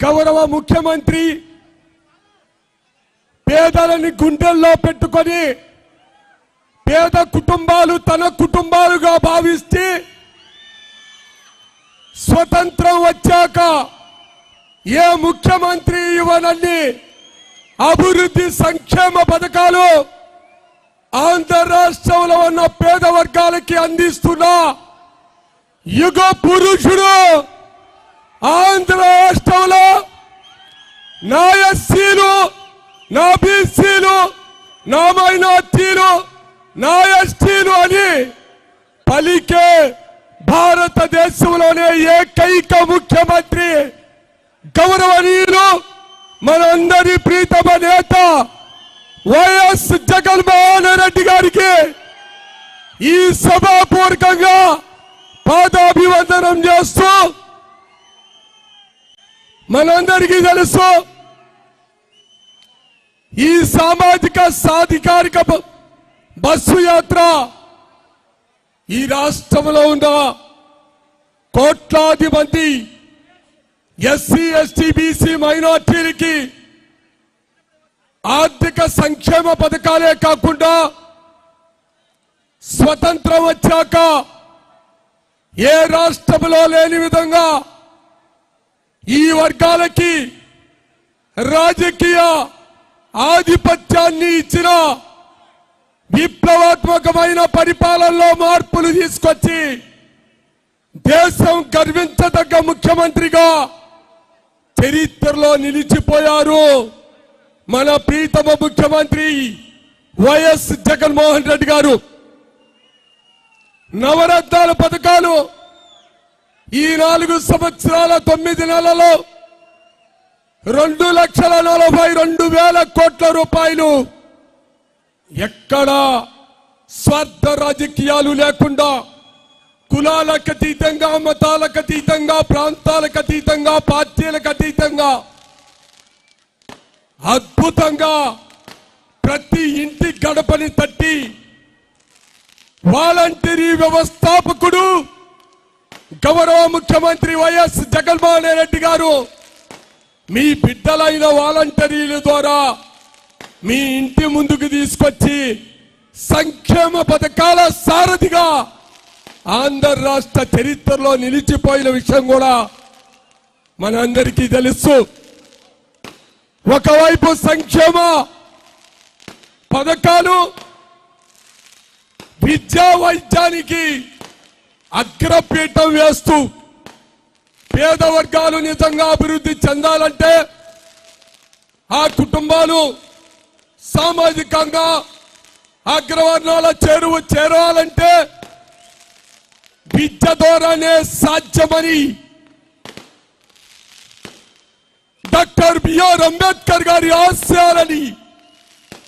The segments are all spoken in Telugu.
గౌరవ ముఖ్యమంత్రి పేదలని గుండెల్లో పెట్టుకొని పేద కుటుంబాలు తన కుటుంబాలుగా భావిస్తే స్వతంత్రం వచ్చాక ఏ ముఖ్యమంత్రి ఇవ్వనన్ని అభివృద్ధి సంక్షేమ పథకాలు ఆంధ్ర రాష్ట్రంలో ఉన్న పేద వర్గాలకి అందిస్తున్న యుగ పురుషుడు ఆంధ్ర రాష్ట్రంలో నా ఎస్సీలు, నా బీసీలు, నా మైనార్టీలు, నా ఎస్టీలు అని పలికే భారతదేశంలోనే ఏకైక ముఖ్యమంత్రి గౌరవనీయులు మనందరి ప్రీతమ నేత వైఎస్ జగన్మోహన్ రెడ్డి గారికి ఈ సభాపూర్వకంగా పాదాభివందనం చేస్తూ, మనందరికీ తెలుసు ఈ సామాజిక సాధికారిక బస్సు యాత్ర ఈ రాష్ట్రంలో ఉన్న కోట్లాది మంది ఎస్సీ, ఎస్టీ, బీసీ, మైనార్టీలకి ఆర్థిక సంక్షేమ పథకాలే కాకుండా స్వతంత్రం వచ్చాక ఏ రాష్ట్రంలో లేని విధంగా ఈ వర్గాలకి రాజకీయ ఆధిపత్యాన్ని ఇచ్చిన విప్లవాత్మకమైన పరిపాలనలో మార్పులు తీసుకొచ్చి దేశం గర్వించదగ్గ ముఖ్యమంత్రిగా చరిత్రలో నిలిచిపోయారు మన ప్రీతమ ముఖ్యమంత్రి వైఎస్ జగన్మోహన్ రెడ్డి గారు. నవరత్నాల పథకాలు ఈ 4 సంవత్సరాల 9 నెలల్లో 2,42,000 కోట్ల రూపాయలు ఎక్కడా స్వార్థ రాజకీయాలు లేకుండా కులాలకు అతీతంగా, మతాలకు అతీతంగా, ప్రాంతాలకు అతీతంగా, పార్టీలకు అతీతంగా అద్భుతంగా ప్రతి ఇంటి గడపని తట్టి వాలంటీరీ వ్యవస్థాపకుడు గౌరవ ముఖ్యమంత్రి వైఎస్ జగన్మోహన్ రెడ్డి గారు మీ బిడ్డలైన వాలంటీర్ల ద్వారా మీ ఇంటి ముందుకు తీసుకొచ్చి సంక్షేమ పథకాల సారథిగా ఆంధ్ర రాష్ట్ర చరిత్రలో నిలిచిపోయిన విషయం కూడా మనందరికీ తెలుసు. ఒకవైపు సంక్షేమ పథకాలు విద్యా వైద్యానికి అగ్రపీఠం వేస్తూ పేద వర్గాలు నిజంగా అభివృద్ధి చెందాలంటే, ఆ కుటుంబాలు సామాజికంగా అగ్రవర్ణాల చేరాలంటే విద్య ద్వారానే సాధ్యమని డాక్టర్ బిఆర్ అంబేద్కర్ గారి ఆశయాలని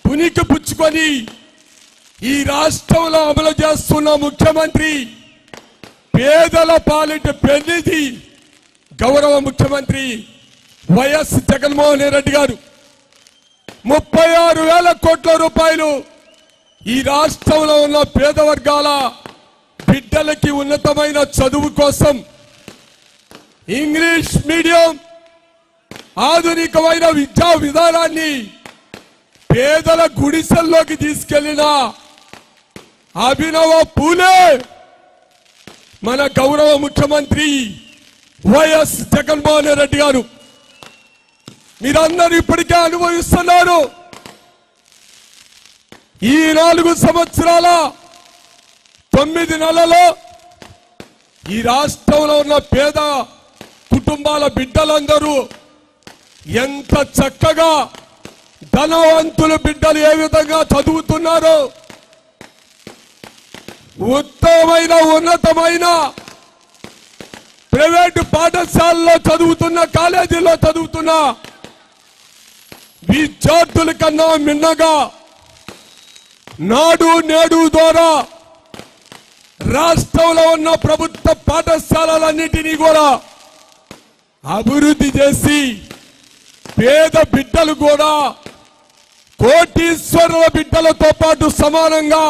పునికి పుచ్చుకొని ఈ రాష్ట్రంలో అమలు చేస్తున్న ముఖ్యమంత్రి పేదల పాలిట పెన్నిధి గౌరవ ముఖ్యమంత్రి వైఎస్ జగన్మోహన్ రెడ్డి గారు 36,000 కోట్ల రూపాయలు ఈ రాష్ట్రంలో ఉన్న పేద వర్గాల బిడ్డలకి ఉన్నతమైన చదువు కోసం ఇంగ్లీష్ మీడియం ఆధునికమైన విద్యా విధానాన్ని పేదల గుడిసెల్లోకి తీసుకెళ్లిన అభినవ పూలే మన గౌరవ ముఖ్యమంత్రి వైఎస్ జగన్మోహన్ రెడ్డి గారు. మీరందరూ ఇప్పటికే అనుభవిస్తున్నారు. ఈ 4 సంవత్సరాల 9 నెలల్లో ఈ రాష్ట్రంలో ఉన్న పేద కుటుంబాల బిడ్డలందరూ ఎంత చక్కగా ధనవంతుల బిడ్డలు ఏ విధంగా చదువుతున్నారో, ఉత్తమమైన ఉన్నతమైన ప్రైవేటు పాఠశాలలో చదువుతున్న, కాలేజీలో చదువుతున్న విద్యార్థుల కన్నా మిన్నగా నాడు నేడు ద్వారా రాష్ట్రంలో ఉన్న ప్రభుత్వ పాఠశాలలన్నిటినీ కూడా అభివృద్ధి చేసి పేద బిడ్డలు కూడా కోటీశ్వరుల బిడ్డలతో పాటు సమానంగా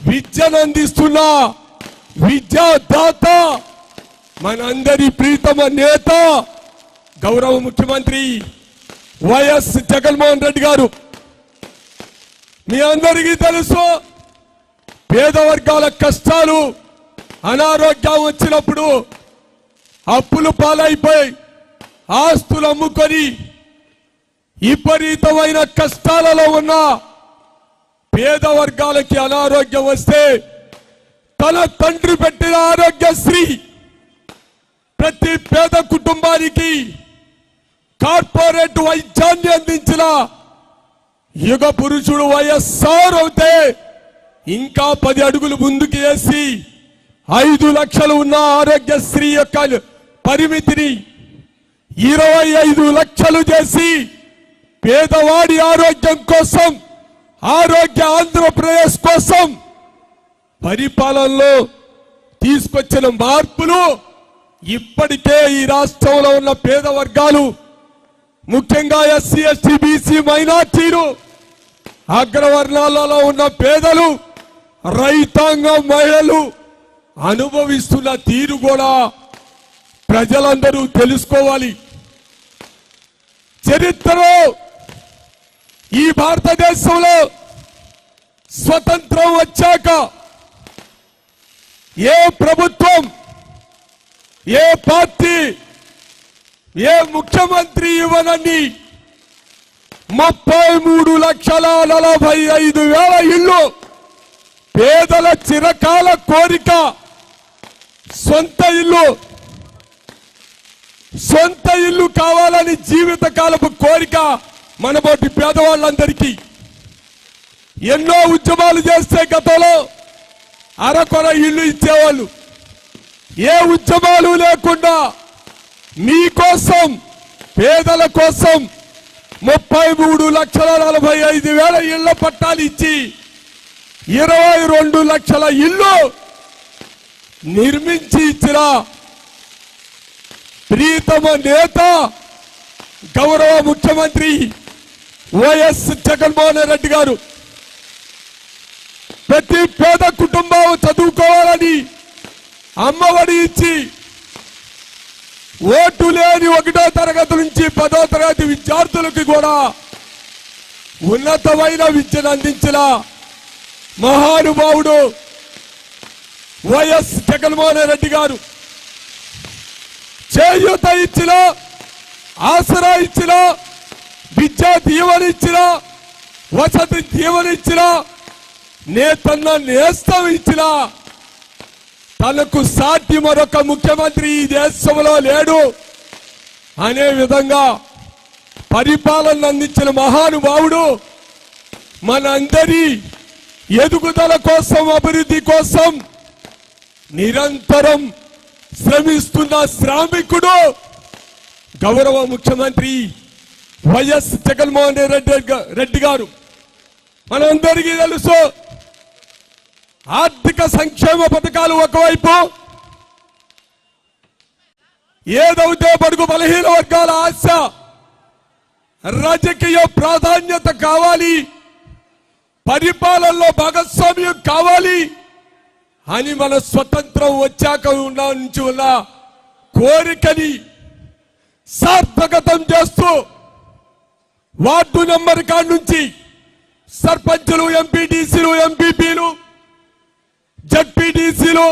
విద్యను అందిస్తున్న విద్యాదాత మనందరి ప్రీతమ నేత గౌరవ ముఖ్యమంత్రి వైఎస్ జగన్మోహన్ రెడ్డి గారు, మీ అందరికీ తెలుసు, పేద వర్గాల కష్టాలు, అనారోగ్యం వచ్చినప్పుడు అప్పులు పాలైపోయి ఆస్తులు అమ్ముకొని విపరీతమైన కష్టాలలో ఉన్న పేద వర్గాలకి అనారోగ్యం వస్తే తన తండ్రి పెట్టిన ఆరోగ్యశ్రీ ప్రతి పేద కుటుంబానికి కార్పొరేట్ వైద్యాన్ని అందించిన యుగ పురుషుడు వైఎస్ఆర్ అవుతే ఇంకా 10 అడుగులు ముందుకు వేసి 5 లక్షలు ఉన్న ఆరోగ్యశ్రీ యొక్క పరిమితిని 25 లక్షలు చేసి పేదవాడి ఆరోగ్యం కోసం, ఆరోగ్య ఆంధ్రప్రదేశ్ కోసం పరిపాలనలో తీసుకొచ్చిన మార్పులు ఇప్పటికే ఈ రాష్ట్రంలో ఉన్న పేద వర్గాలు, ముఖ్యంగా ఎస్సీ ఎస్టీ బీసీ మైనార్టీలు, అగ్రవర్ణాలలో ఉన్న పేదలు, రైతాంగం, మహిళలు అనుభవిస్తున్న తీరు కూడా ప్రజలందరూ తెలుసుకోవాలి. చరిత్రలో ఈ భారతదేశంలో స్వతంత్రం వచ్చాక ఏ ప్రభుత్వం, ఏ పార్టీ, ఏ ముఖ్యమంత్రి ఇవ్వనని 33,45,000 ఇళ్ళు పేదల చిరకాల కోరిక, సొంత ఇల్లు కావాలని జీవితకాలపు కోరిక మనబోటి పేదవాళ్ళందరికీ. ఎన్నో ఉద్యమాలు చేస్తే గతంలో అరకొర ఇల్లు ఇచ్చేవాళ్ళు. ఏ ఉద్యమాలు లేకుండా మీకోసం, పేదల కోసం 33,45,000 ఇళ్ల పట్టాలు ఇచ్చి 22 లక్షల ఇల్లు నిర్మించి ఇచ్చిన ప్రీతమ నేత గౌరవ ముఖ్యమంత్రి వైఎస్ జగన్మోహన్ రెడ్డి గారు. ప్రతి పేద కుటుంబం చదువుకోవాలని అమ్మఒడి ఇచ్చి ఓటు లేని 1వ తరగతి నుంచి 10వ తరగతి విద్యార్థులకు కూడా ఉన్నతమైన విద్యను అందించిన మహానుభావుడు వైఎస్ జగన్మోహన్ రెడ్డి గారు. చేయూత ఇచ్చిన, ఆసరా ఇచ్చిన, విద్యా దీవెన ఇచ్చిన, వసతి దీవెన ఇచ్చిన, నేతన్న నేస్తం ఇచ్చిన తనకు సాటి మరొక ముఖ్యమంత్రి ఈ దేశంలో లేడు అనే విధంగా పరిపాలన అందించిన మహానుభావుడు మనందరి ఎదుగుదల కోసం, అభివృద్ధి కోసం నిరంతరం శ్రమిస్తున్న శ్రామికుడు గౌరవ ముఖ్యమంత్రి వైఎస్ జగన్మోహన్ రెడ్డి గారు. మనందరికీ తెలుసు, ఆర్థిక సంక్షేమ పథకాలు ఒకవైపు, ఏదైతే బడుగు బలహీన వర్గాల ఆశ, రాజకీయ ప్రాధాన్యత కావాలి, పరిపాలనలో భాగస్వామ్యం కావాలి అని మన స్వతంత్రం వచ్చాక నుంచి ఉన్న కోరికని సార్థకతం చేస్తూ వార్డు నెంబర్ కాడి నుంచి సర్పంచులు, ఎంపీటీసీలు, ఎంపీపీలు, జడ్పీటీసీలు,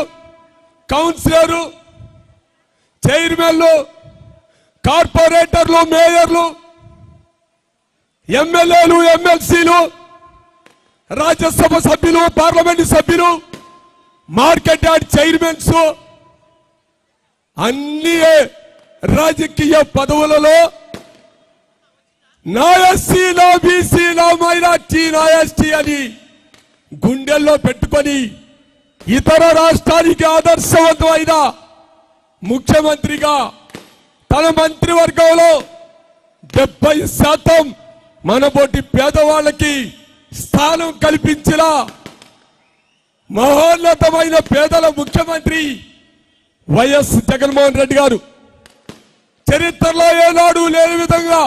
కౌన్సిలర్లు, చైర్మన్లు, కార్పొరేటర్లు, మేయర్లు, ఎమ్మెల్యేలు, ఎమ్మెల్సీలు, రాజ్యసభ సభ్యులు, పార్లమెంటు సభ్యులు, మార్కెట్ యార్డ్ చైర్మన్స్, అన్ని రాజకీయ పదవులలో నా ఎస్సీ, నా బీసీ, నా మైనార్టీ, నా ఎస్టీ అని గుండెల్లో పెట్టుకొని ఇతర రాష్ట్రానికి ఆదర్శవంతమైన ముఖ్యమంత్రిగా తన మంత్రివర్గంలో 70% మనబోటి పేదవాళ్ళకి స్థానం కల్పించిన మహోన్నతమైన పేదల ముఖ్యమంత్రి వైఎస్ జగన్మోహన్ రెడ్డి గారు. చరిత్రలో ఏనాడు లేని విధంగా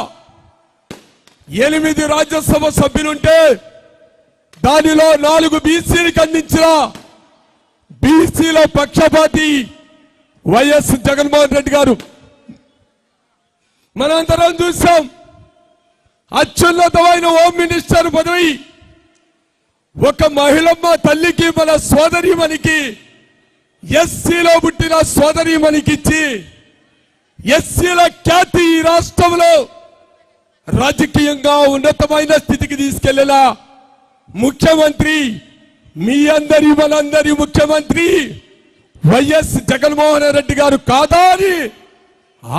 8 రాజ్యసభ సభ్యులుంటే దానిలో 4 బీసీలకు అందించిన బీసీల పక్షపాతి వైఎస్ జగన్మోహన్ రెడ్డి గారు. మనందరం చూసాం. అత్యున్నతమైన హోమ్ మినిస్టర్ పదవి ఒక మహిళమ్మ తల్లికి, మన సోదరిమణికి, ఎస్సీలో పుట్టిన సోదరిమణికి ఇచ్చి ఎస్సీల ఖ్యాతి ఈ రాష్ట్రంలో రాజకీయంగా ఉన్నతమైన స్థితికి తీసుకెళ్లేలా ముఖ్యమంత్రి, మీ అందరి మనందరి ముఖ్యమంత్రి వైఎస్ జగన్మోహన్ రెడ్డి గారు కాదా అని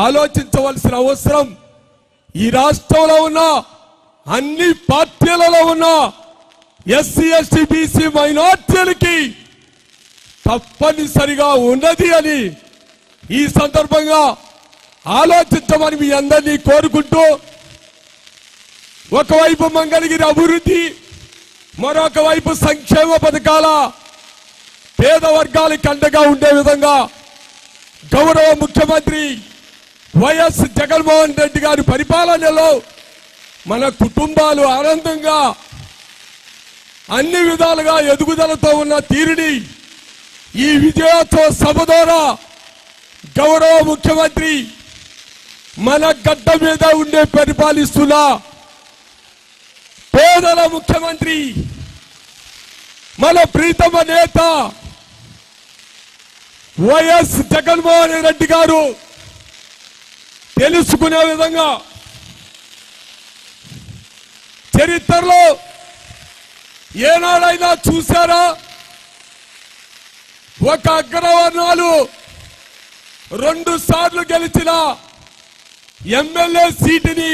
ఆలోచించవలసిన అవసరం ఈ రాష్ట్రంలో ఉన్న అన్ని పార్టీలలో ఉన్న ఎస్సీ ఎస్టీ బీసీ మైనార్టీలకి తప్పనిసరిగా ఉన్నది అని ఈ సందర్భంగా ఆలోచించమని మీ అందరినీ కోరుకుంటూ, ఒకవైపు మంగళగిరి అభివృద్ధి, మరొక వైపు సంక్షేమ పథకాల పేద వర్గాలకు అండగా ఉండే విధంగా గౌరవ ముఖ్యమంత్రి వైఎస్ జగన్మోహన్ రెడ్డి గారి పరిపాలనలో మన కుటుంబాలు ఆనందంగా అన్ని విధాలుగా ఎదుగుదలతో ఉన్న తీరుని ఈ విజయోత్సవ సభ ద్వారా గౌరవ ముఖ్యమంత్రి మన గడ్డ మీద ఉండే పరిపాలిస్తున్న పేదల ముఖ్యమంత్రి, మన ప్రీతమ నేత వైఎస్ జగన్మోహన్ రెడ్డి గారు తెలుసుకునే విధంగా చరిత్రలో ఏనాడైనా చూశారా ఒక అగ్రవర్ణాలు 2 సార్లు గెలిచిన ఎమ్మెల్యే సీటుని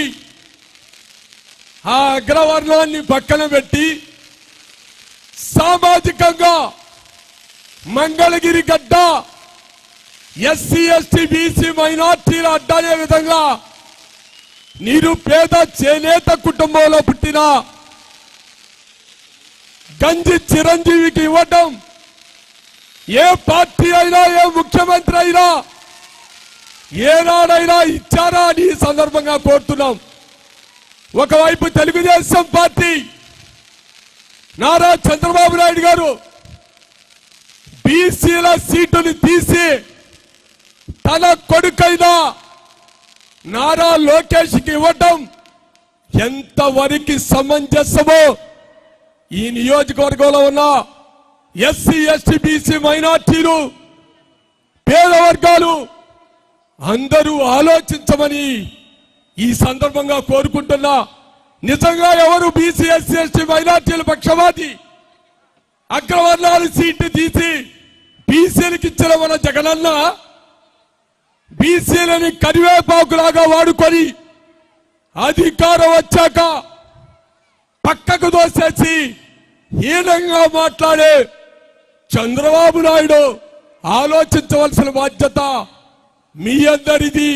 ఆ అగ్రవర్ణాన్ని పక్కన పెట్టి సామాజికంగా మంగళగిరి గడ్డ ఎస్సీ ఎస్టీ బీసీ మైనార్టీల అడ్డనే విధంగా నిరుపేద చేనేత కుటుంబంలో పుట్టిన గంజి చిరంజీవికి ఇవ్వటం ఏ పార్టీ అయినా, ఏ ముఖ్యమంత్రి అయినా ఏనాడైనా ఇచ్చారా అని ఈ సందర్భంగా కోరుతున్నాం. ఒకవైపు తెలుగుదేశం పార్టీ నారా చంద్రబాబు నాయుడు గారు బీసీల సీటుని తీసి తన కొడుకైన నారా లోకేష్కి ఇవ్వటం ఎంతవరకు సమంజసమో ఈ నియోజకవర్గంలో ఉన్న ఎస్సీ ఎస్టీ బీసీ మైనార్టీలు, పేద వర్గాలు అందరూ ఆలోచించమని ఈ సందర్భంగా కోరుకుంటున్నా. నిజంగా ఎవరు బీసీ ఎస్సీ ఎస్టీ మైనార్టీల పక్షవాది? అగ్రవర్ణాల సీటు తీసి బీసీలకు ఇచ్చిన మన జగనన్న బీసీలని కరివేపాకులాగా వాడుకొని అధికారం వచ్చాక పక్కకు దోసేసి హీనంగా మాట్లాడే చంద్రబాబు నాయుడు ఆలోచించవలసిన బాధ్యత మీ అందరిది.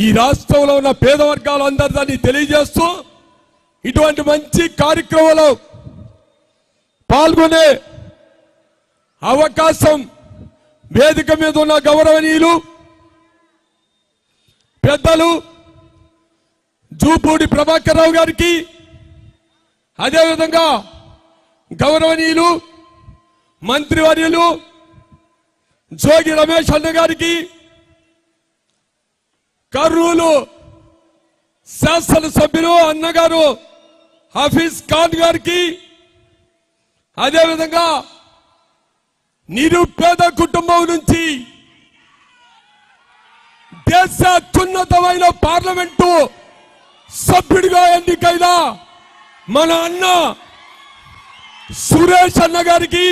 ఈ రాష్ట్రంలో ఉన్న పేద వర్గాలందరిదని తెలియజేస్తూ, ఇటువంటి మంచి కార్యక్రమంలో పాల్గొనే అవకాశం వేదిక మీద ఉన్న గౌరవనీయులు పెద్దలు జూపూడి ప్రభాకర్ రావు గారికి, అదేవిధంగా గౌరవనీయులు మంత్రివర్యులు జోగి రమేష్ అన్న గారికి, కర్నూలు శాసనసభ్యులు అన్నగారు హఫీజ్ ఖాన్ గారికి, అదేవిధంగా నిరుపేద కుటుంబం నుంచి దేశ అత్యున్నతమైన పార్లమెంటు సభ్యుడిగా ఎన్నికైన మన అన్న సురేష్ అన్న గారికి,